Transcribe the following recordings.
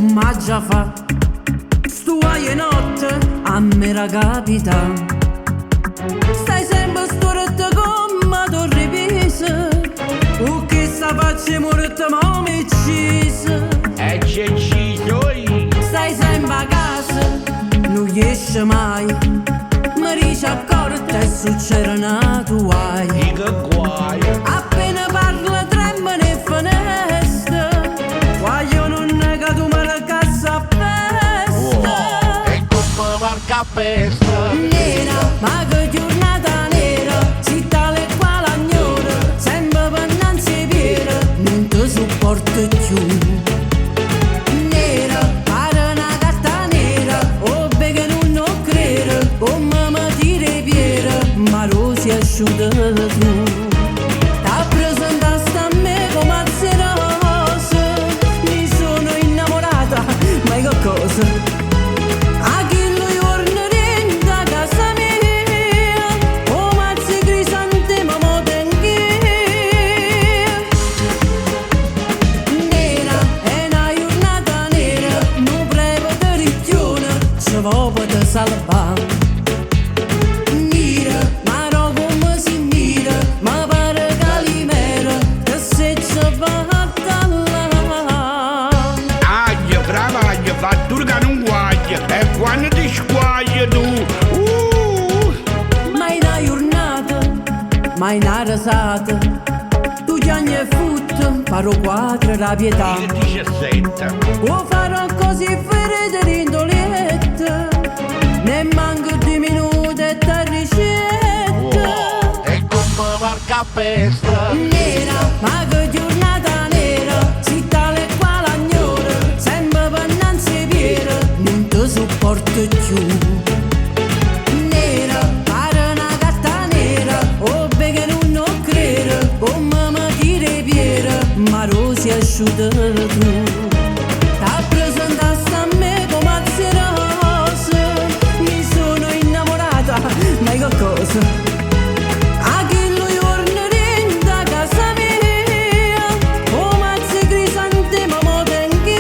m'ha già fatto. Stuai notte a me ragapita. Stai sempre storetta come torre pisa. O che sta faccia morta ma mi uccisa. E c'è noi. Stai sempre a casa, non esce mai. Mi dice accorta e succede una tua. Che guai. Appena parla tremano e finestre. Guaio non è che tu me la cassa a festa. E come porca pesta. Nera, ma che giornata nera. Città le quale agnora. Sempre per innanzi piera. Non ti sopporto più. Nera, pare una carta nera. Oh, beh che non ho credo. Come mi tiri piera. Ma rosi asciutta tu. T'ha presentato a me come a rosa. Mi sono innamorata, ma che cosa? A chi lo giorno renda casa mia. Oh mazzi crisantemo mo tenghia. Nera, è una giornata nera. Non prevo di ricchione. Ci vuole per salvare. Mira, ma no come si mira. Ma pare calimera. Che se ci fatta là. Aglia, travaglia, fattura che non guaglia. E quando ti squaglia tu. Mai una giornata, mai una rasata. Tu gianni e fut, farò quattro la pietà. Il 17. O farò così ferite rindolette. Ne manco 2 minuti e te ricetta. E come porca pesta. Nera, ma che giornata nera. Città le quale agnora. Sempre per innanzi piera. Non ti sopporto più. Nera, pare una carta nera. Oh, beh che non ho credo. Come mi tiri piera. Ma rosi asciutta tu. T'ha presentato a me come a rosa. Mi sono innamorata, ma che cosa? A chi lo giorno renda casa mia. Oh mazzi crisantemo mo tenghia.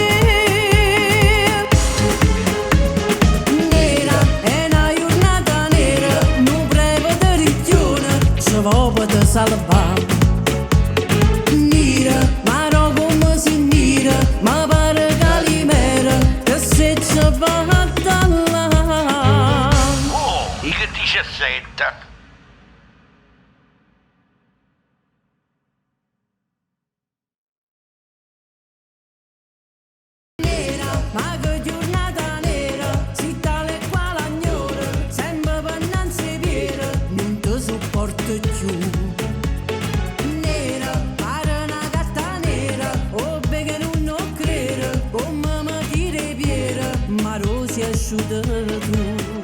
Nera, è una giornata nera. Non prevo di ricchione. Ci vuole per salvare. Mira, ma no come si mira. Ma pare calimera. Che se ci fatta là. Il 17. Nera, ma che giornata nera. Città le quale agnora. Sempre per innanzi piera. Non ti sopporto più. Nera, pare una carta nera. Oh, beh che non ho credo. Come mi tiri piera. Ma rosi asciutta tu.